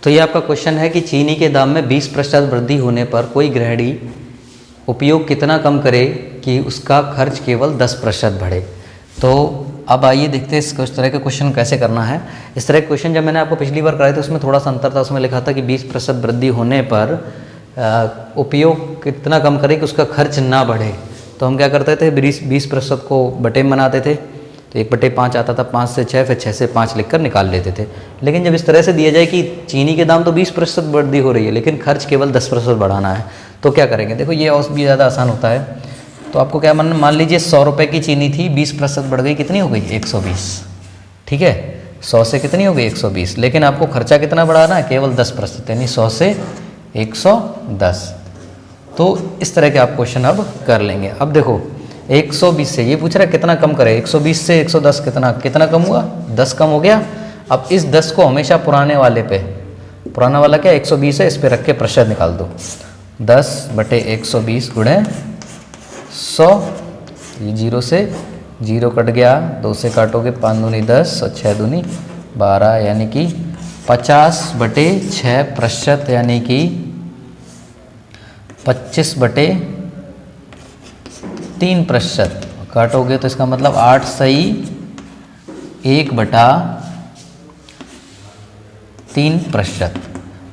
तो ये आपका क्वेश्चन है कि चीनी के दाम में 20% वृद्धि होने पर कोई गृहिणी उपयोग कितना कम करे कि उसका खर्च केवल 10% बढ़े। तो अब आइए देखते हैं इस तरह के क्वेश्चन कैसे करना है। इस तरह के क्वेश्चन जब मैंने आपको पिछली बार कराए थे उसमें थोड़ा सा अंतर था। उसमें लिखा था कि 20% वृद्धि होने पर उपयोग कितना कम करे कि उसका खर्च ना बढ़े। तो हम क्या करते थे, 20% को बटे में बनाते थे। तो 1/5 आता था, 5 से 6, फिर 6 से 5 लिखकर निकाल लेते थे। लेकिन जब इस तरह से दिया जाए कि चीनी के दाम तो 20% वृद्धि हो रही है लेकिन खर्च केवल 10% बढ़ाना है, तो क्या करेंगे। देखो ये और भी ज़्यादा आसान होता है। तो आपको क्या मान लीजिए 100 रुपये की चीनी थी, 20% बढ़ गई, कितनी हो गई 120। ठीक है, 100 से कितनी हो गई 120, लेकिन आपको खर्चा कितना बढ़ाना है, केवल 10%, यानी 100 से 110। तो इस तरह के आप क्वेश्चन अब कर लेंगे। अब देखो 120 से ये पूछ रहा है कितना कम करें, 120 से 110 कितना कम हुआ, 10 कम हो गया। अब इस 10 को हमेशा पुराने वाले पे, पुराना वाला क्या 120 है, इस पे रख के प्रतिशत निकाल दो। 10/120 गुणे 100, ये 0 से 0 कट गया, 2 से काटोगे 5 दूनी 10 और 6 दूनी 12, यानी कि 50/6 प्रतिशत, यानी कि 25/3%। काटोगे तो इसका मतलब 8 सही 1/3%।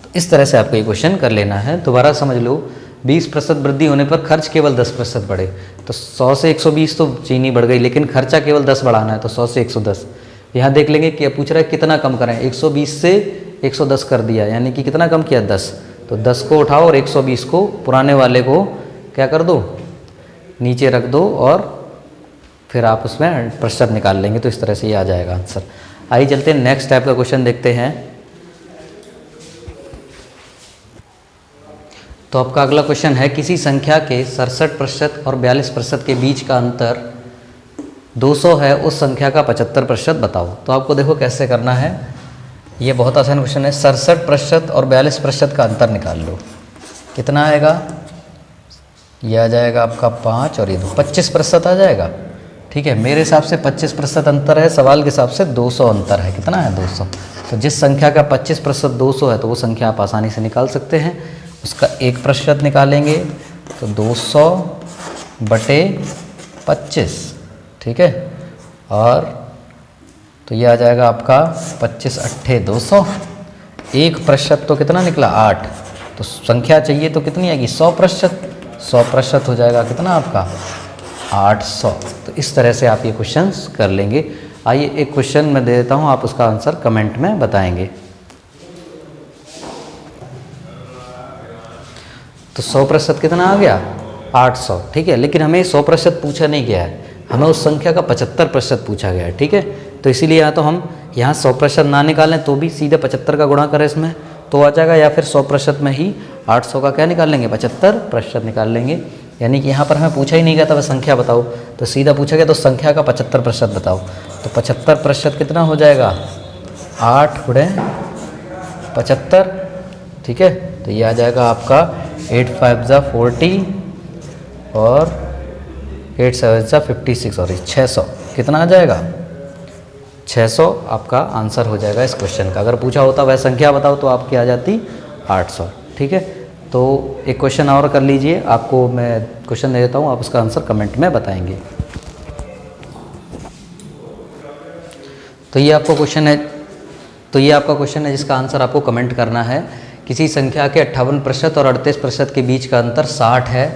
तो इस तरह से आपको ये क्वेश्चन कर लेना है। दोबारा समझ लो, 20% वृद्धि होने पर खर्च केवल 10% बढ़े। तो 100 से 120 तो चीनी बढ़ गई, लेकिन खर्चा केवल 10 बढ़ाना है, तो 100 से 110। यहाँ देख लेंगे क्या पूछ रहा है, कितना कम करें। 120 से 110 कर दिया, यानी कि कितना कम किया 10। तो 10 को उठाओ और 120 को पुराने वाले को क्या कर दो, नीचे रख दो, और फिर आप उसमें प्रतिशत निकाल लेंगे। तो इस तरह से ये आ जाएगा आंसर। आइए चलते हैं नेक्स्ट टाइप का क्वेश्चन देखते हैं। तो आपका अगला क्वेश्चन है, किसी संख्या के 67% और 42% के बीच का अंतर 200 है, उस संख्या का 75% बताओ। तो आपको देखो कैसे करना है, ये बहुत आसान क्वेश्चन है। 67% और 42% का अंतर निकाल लो, कितना आएगा, ये आ जाएगा आपका 5 और ये 2, 25% आ जाएगा। ठीक है, मेरे हिसाब से 25% अंतर है, सवाल के हिसाब से 200 अंतर है। कितना है 200। तो जिस संख्या का 25% 200 है तो वो संख्या आप आसानी से निकाल सकते हैं। उसका 1% निकालेंगे तो 200/25। ठीक है, और तो ये आ जाएगा आपका 25×8 200। 1% तो कितना निकला 8। तो संख्या चाहिए तो कितनी आएगी 100%। 100% हो जाएगा कितना आपका 800। तो इस तरह से आप ये क्वेश्चंस कर लेंगे। आइए एक क्वेश्चन मैं दे देता हूँ, आप उसका आंसर कमेंट में बताएंगे। तो 100% कितना आ गया 800। ठीक है, लेकिन हमें 100% पूछा नहीं गया है, हमें उस संख्या का 75% पूछा गया है। ठीक है, तो इसीलिए या तो हम यहाँ 100% ना निकालें तो भी सीधे 75 का गुणा करें इसमें तो आ जाएगा, या फिर 100% में ही 800 का क्या निकाल लेंगे 75% निकाल लेंगे। यानी कि यहाँ पर हमें पूछा ही नहीं गया था वह संख्या बताओ, तो सीधा पूछा गया तो संख्या का 75% बताओ। तो 75% कितना हो जाएगा 8 × 75। ठीक है, तो ये आ जाएगा आपका 8×5 = 40 और 8×7 = 56 और 600 कितना आ जाएगा 600 आपका आंसर हो जाएगा इस क्वेश्चन का। अगर पूछा होता वह संख्या बताओ तो आपकी आ जाती 800। ठीक है, तो एक क्वेश्चन और कर लीजिए, आपको मैं क्वेश्चन दे देता हूँ, आप उसका आंसर कमेंट में बताएंगे। तो ये आपका क्वेश्चन है, जिसका आंसर आपको कमेंट करना है। किसी संख्या के 58% और 38% के बीच का अंतर 60 है,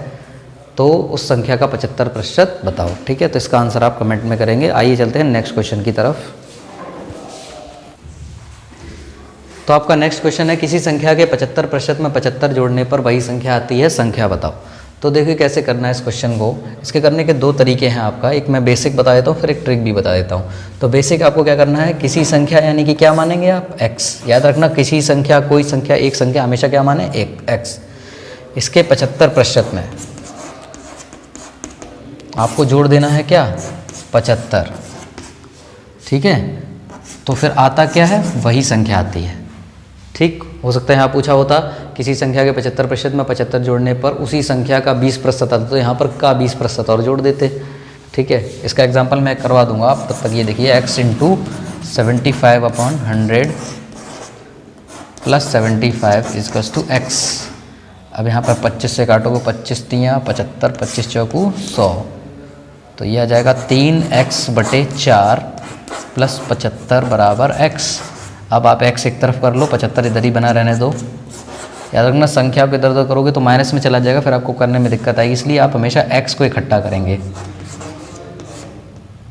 तो उस संख्या का 75% बताओ। ठीक है, तो इसका आंसर आप कमेंट में करेंगे। आइए चलते हैं नेक्स्ट क्वेश्चन की तरफ। तो आपका नेक्स्ट क्वेश्चन है, किसी संख्या के 75% में 75 जोड़ने पर वही संख्या आती है, संख्या बताओ। तो देखिए कैसे करना है इस क्वेश्चन को। इसके करने के 2 तरीके हैं आपका, एक मैं बेसिक बता देता हूँ, फिर एक ट्रिक भी बता देता हूँ। तो बेसिक आपको क्या करना है, किसी संख्या यानी कि क्या मानेंगे आप x, याद रखना किसी संख्या, कोई संख्या, एक संख्या हमेशा क्या माने एक x। इसके 75% में आपको जोड़ देना है क्या 75। ठीक है, तो फिर आता क्या है वही संख्या आती है। ठीक, हो सकता है यहाँ पूछा होता किसी संख्या के 75% में 75 जोड़ने पर उसी संख्या का 20% आता, तो यहाँ पर का 20% और जोड़ देते। ठीक है, इसका एग्जांपल मैं करवा दूंगा आप, तब तक ये देखिए x × 75/100 plus 75 equals to x. अब यहाँ पर 25 से काटोगे, 25 तियाँ 75, 25 चौकू 100, तो ये आ जाएगा 3x/4 प्लस 75 बराबर x। अब आप x एक तरफ कर लो, 75 इधर ही बना रहने दो। याद रखना संख्या को इधर उधर करोगे तो माइनस में चला जाएगा, फिर आपको करने में दिक्कत आएगी, इसलिए आप हमेशा x को इकट्ठा करेंगे।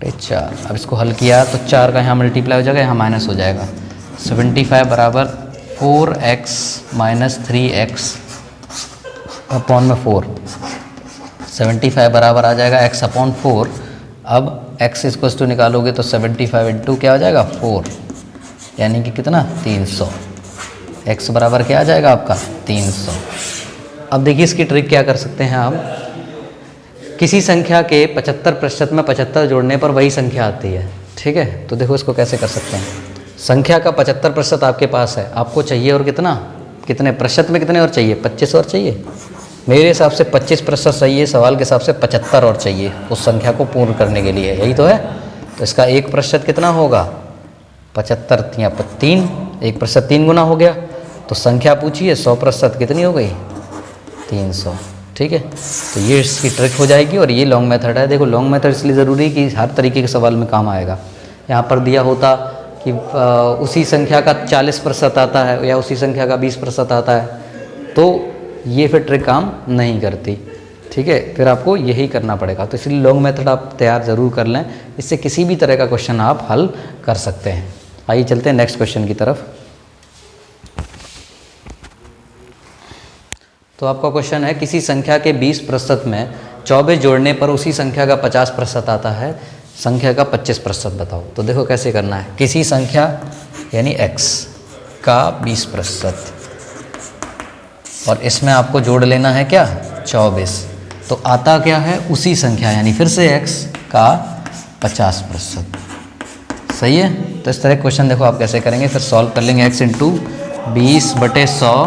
4, अब इसको हल किया तो 4 का यहाँ मल्टीप्लाई हो जाएगा, यहाँ माइनस हो जाएगा। 75 बराबर 4x माइनस 3x अपॉन में 4। 75 बराबर आ जाएगा x अपॉन 4। अब x इक्वल्स टू निकालोगे तो 75 इंटू क्या हो जाएगा 4, यानी कि कितना 300। x बराबर क्या आ जाएगा आपका 300। अब देखिए इसकी ट्रिक क्या कर सकते हैं आप, किसी संख्या के 75% में 75 जोड़ने पर वही संख्या आती है, ठीक है। तो देखो इसको कैसे कर सकते हैं। संख्या का 75% आपके पास है, आपको चाहिए और कितने प्रतिशत में कितने और चाहिए, 25 और चाहिए। मेरे हिसाब से 25% सही है, सवाल के हिसाब से 75 और चाहिए उस संख्या को पूर्ण करने के लिए, यही तो है। तो इसका 1% कितना होगा 75 या 3, 1% 3 गुना हो गया। तो संख्या पूछिए 100% कितनी हो गई 300, ठीक है। तो ये इसकी ट्रिक हो जाएगी और ये लॉन्ग मेथड है। देखो लॉन्ग मेथड इसलिए ज़रूरी है कि हर तरीके के सवाल में काम आएगा। यहाँ पर दिया होता कि उसी संख्या का 40% आता है या उसी संख्या का 20% आता है, तो ये फिर ट्रिक काम नहीं करती, ठीक है। फिर आपको यही करना पड़ेगा। तो इसलिए लॉन्ग मेथड आप तैयार ज़रूर कर लें, इससे किसी भी तरह का क्वेश्चन आप हल कर सकते हैं। आइए चलते हैं नेक्स्ट क्वेश्चन की तरफ। तो आपका क्वेश्चन है, किसी संख्या के 20% में 24 जोड़ने पर उसी संख्या का 50% आता है, संख्या का 25% बताओ। तो देखो कैसे करना है। किसी संख्या यानी x का 20%, और इसमें आपको जोड़ लेना है क्या 24, तो आता क्या है उसी संख्या यानी फिर से x का 50%, सही है। तो इस तरह क्वेश्चन देखो आप कैसे करेंगे, फिर सॉल्व कर लेंगे। x इंटू 20/100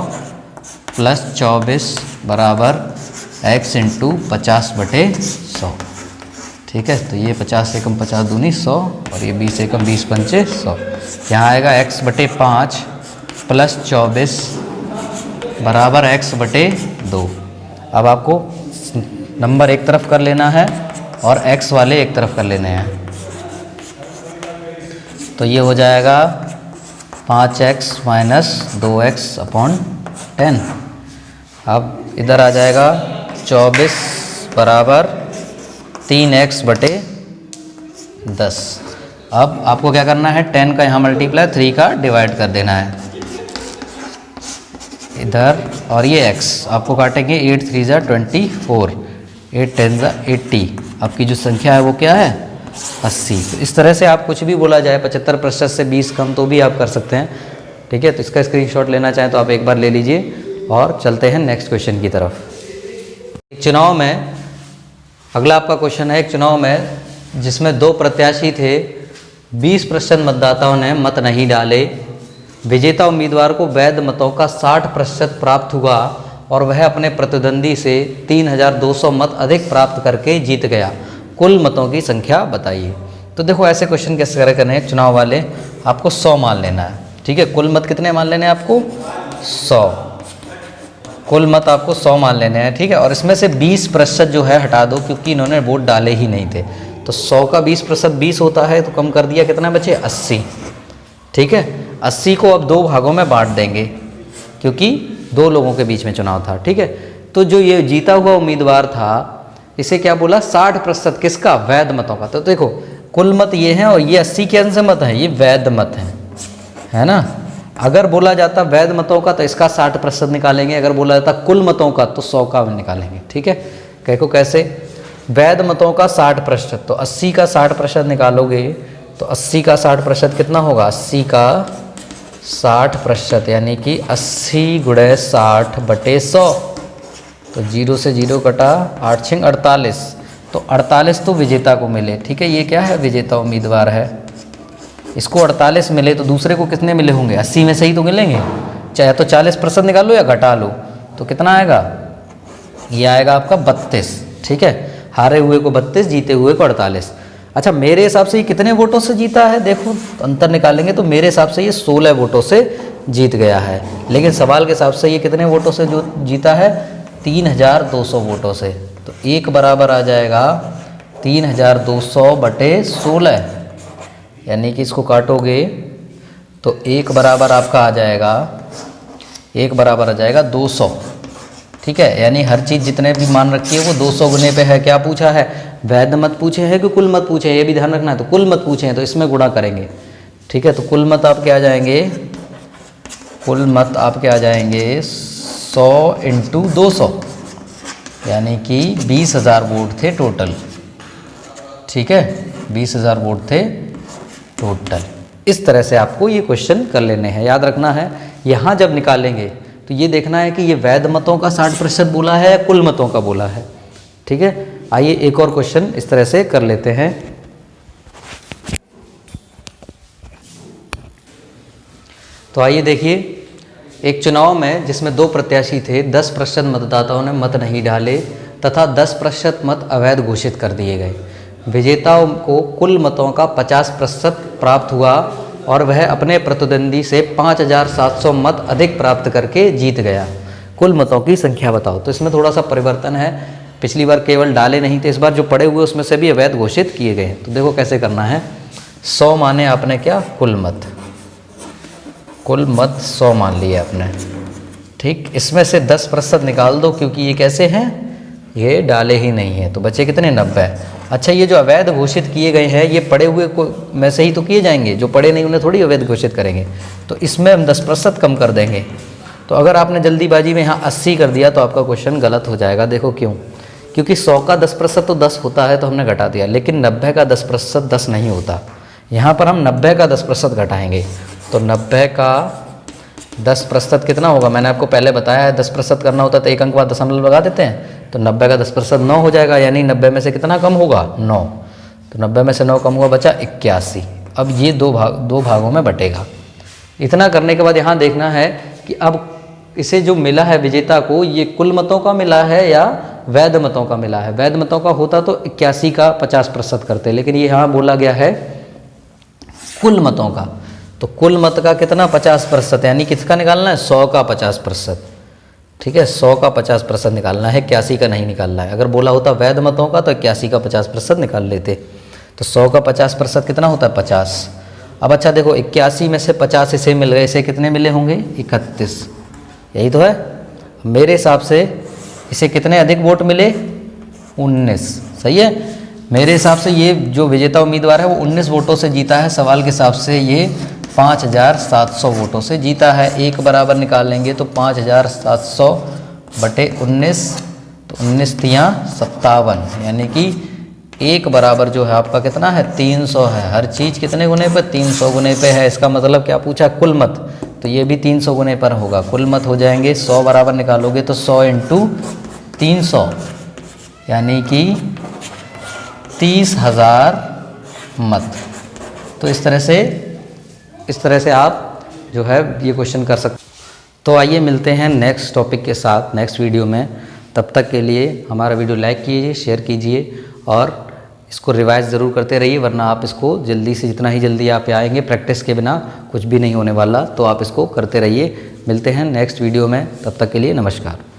प्लस 24 बराबर x इंटू 50/100, ठीक है। तो ये 50 एकम 50 दूनी 100 और ये 20 एकम 20 पंचे 100। यहाँ आएगा x/5 प्लस 24 बराबर x/2। अब आपको नंबर एक तरफ कर लेना है और x वाले एक तरफ कर लेने हैं। तो ये हो जाएगा 5x माइनस 2x अपॉन 10। अब इधर आ जाएगा 24 बराबर 3x/10। अब आपको क्या करना है, 10 का यहाँ मल्टीप्लाई 3 का डिवाइड कर देना है इधर, और ये x आपको काटेंगे 8 3 ज़ा 24, 8 10 ज़ा 80। आपकी जो संख्या है वो क्या है 80। तो इस तरह से आप कुछ भी बोला जाए 75% से 20 कम तो भी आप कर सकते हैं, ठीक है। तो इसका स्क्रीनशॉट लेना चाहें तो आप एक बार ले लीजिए और चलते हैं नेक्स्ट क्वेश्चन की तरफ। चुनाव में अगला आपका क्वेश्चन है, एक चुनाव में जिसमें 2 प्रत्याशी थे, 20% मतदाताओं ने मत नहीं डाले, विजेता उम्मीदवार को वैध मतों का 60% प्राप्त हुआ और वह अपने प्रतिद्वंदी से 3200 मत अधिक प्राप्त करके जीत गया। कुल मतों की संख्या बताइए। तो देखो ऐसे क्वेश्चन कैसे करने हैं, चुनाव वाले आपको 100 मान लेना है, ठीक है। कुल मत कितने मान लेने हैं आपको 100, कुल मत आपको 100 मान लेने हैं, ठीक है। और इसमें से 20% जो है हटा दो क्योंकि इन्होंने वोट डाले ही नहीं थे। तो 100 का 20% 20 होता है, तो कम कर दिया, कितना बचे 80, ठीक है। 80 को अब 2 भागों में बांट देंगे क्योंकि 2 लोगों के बीच में चुनाव था, ठीक है। तो जो ये जीता हुआ उम्मीदवार था इसे क्या बोला 60% किसका वैध मतों का। तो देखो कुल मत ये हैं और ये 80 के अंश मत हैं, ये वैध मत हैं, है ना। अगर बोला जाता वैध मतों का तो इसका 60% निकालेंगे, अगर बोला जाता कुल मतों का तो 100 का निकालेंगे, ठीक है। देखो कैसे, वैध मतों का 60%, तो 80 का 60% निकालोगे तो 80 का 60% कितना होगा, 80 का 60% यानी कि 80 × 60/100। तो 0 से 0 कटा, 8 6 48, तो 48 तो विजेता को मिले, ठीक है। ये क्या है विजेता उम्मीदवार है, इसको 48 मिले, तो दूसरे को कितने मिले होंगे 80 में से ही तो मिलेंगे, चाहे तो 40% निकालो या घटा लो, तो कितना आएगा, ये आएगा आपका 32, ठीक है। हारे हुए को 32, जीते हुए को 48। अच्छा मेरे हिसाब से ये कितने वोटों से जीता है, देखो तो अंतर निकालेंगे तो मेरे हिसाब से ये 16 वोटों से जीत गया है। लेकिन सवाल के हिसाब से ये कितने वोटों से जो जीता है, 3200 वोटों से। तो 1 बराबर आ जाएगा 3200 बटे 16, यानी कि इसको काटोगे तो 1 बराबर आपका आ जाएगा, 1 बराबर आ जाएगा 200। ठीक है, यानी हर चीज़ जितने भी मान रखी है वो 200 गुने पे है। क्या पूछा है, वैध मत पूछे हैं कि कुल मत पूछे हैं, ये भी ध्यान रखना है। तो कुल मत पूछे हैं तो इसमें गुणा करेंगे। ठीक है, तो कुल मत आपके आ जाएंगे, कुल मत आपके आ जाएंगे 100 × 200, यानी कि 20,000 वोट थे टोटल। ठीक है, 20,000 वोट थे टोटल। इस तरह से आपको ये क्वेश्चन कर लेने हैं, याद रखना है। यहाँ जब निकालेंगे तो ये देखना है कि ये वैध मतों का 60% बोला है या कुल मतों का बोला है। ठीक है, आइए एक और क्वेश्चन इस तरह से कर लेते हैं। तो आइए देखिए, एक चुनाव में जिसमें 2 प्रत्याशी थे, 10% मतदाताओं ने मत नहीं डाले तथा 10% मत अवैध घोषित कर दिए गए। विजेताओं को कुल मतों का 50% प्राप्त हुआ और वह अपने प्रतिद्वंदी से 5700 मत अधिक प्राप्त करके जीत गया। कुल मतों की संख्या बताओ। तो इसमें थोड़ा सा परिवर्तन है, पिछली बार केवल डाले नहीं थे, इस बार जो पड़े हुए उसमें से भी अवैध घोषित किए गए हैं। तो देखो कैसे करना है। 100 माने आपने क्या, कुल मत, कुल मत 100 मान लिए आपने। ठीक, इसमें से 10% निकाल दो क्योंकि ये कैसे हैं, ये डाले ही नहीं है। तो बचे कितने, 90। अच्छा, ये जो अवैध घोषित किए गए हैं ये पड़े हुए को में से ही तो किए जाएंगे, जो पड़े नहीं उन्हें थोड़ी अवैध घोषित करेंगे। तो इसमें हम 10% कम कर देंगे। तो अगर आपने जल्दीबाजी में यहाँ 80 कर दिया तो आपका क्वेश्चन गलत हो जाएगा। देखो क्यों, क्योंकि 100 का 10% तो 10 होता है, तो हमने घटा दिया। लेकिन 90 का 10% 10 नहीं होता। यहाँ पर हम 90 का 10% घटाएंगे। तो 90 का 10% कितना होगा, मैंने आपको पहले बताया है 10% करना होता है तो एक अंक बाद दशमलव लगा देते हैं। तो 90 का 10% 9 हो जाएगा, यानी 90 में से कितना कम होगा, 9। तो 90 में से 9 कम हुआ, बचा 81। अब ये दो भागों में बटेगा। इतना करने के बाद यहाँ देखना है कि अब इसे जो मिला है विजेता को, ये कुल मतों का मिला है या वैध मतों का मिला है। वैध मतों का होता तो 81 का 50% करते, लेकिन ये यहाँ बोला गया है कुल मतों का। तो कुल मत का कितना, 50%, यानी किसका निकालना है, 100 का 50%। ठीक है, 100 का 50% निकालना है, 81 का नहीं निकालना है। अगर बोला होता वैध मतों का तो 81 का 50% निकाल लेते। तो 100 का 50% कितना होता है, 50। अब अच्छा देखो, 81 में से 50 इसे मिल गए, इसे कितने मिले होंगे, 31। यही तो है। मेरे हिसाब से इसे कितने अधिक वोट मिले, 19। सही है, मेरे हिसाब से ये जो विजेता उम्मीदवार है वो 19 वोटों से जीता है। सवाल के हिसाब से ये 5700 वोटों से जीता है। 1 बराबर निकाल लेंगे तो 5700 बटे 19, तो 19 तियाँ 57, यानी कि 1 बराबर जो है आपका कितना है, 300 है। हर चीज़ कितने गुने पे, 300 गुने पे है। इसका मतलब क्या पूछा, कुल मत, तो ये भी 300 गुने पर होगा। कुल मत हो जाएंगे, 100 बराबर निकालोगे तो 100 × 300, यानी कि 30,000 मत। तो इस तरह से आप जो है ये क्वेश्चन कर सकते। तो आइए मिलते हैं नेक्स्ट टॉपिक के साथ नेक्स्ट वीडियो में। तब तक के लिए हमारा वीडियो लाइक कीजिए, शेयर कीजिए और इसको रिवाइज ज़रूर करते रहिए, वरना आप इसको जल्दी से, जितना ही जल्दी आप आएंगे, प्रैक्टिस के बिना कुछ भी नहीं होने वाला। तो आप इसको करते रहिए। मिलते हैं नेक्स्ट वीडियो में, तब तक के लिए नमस्कार।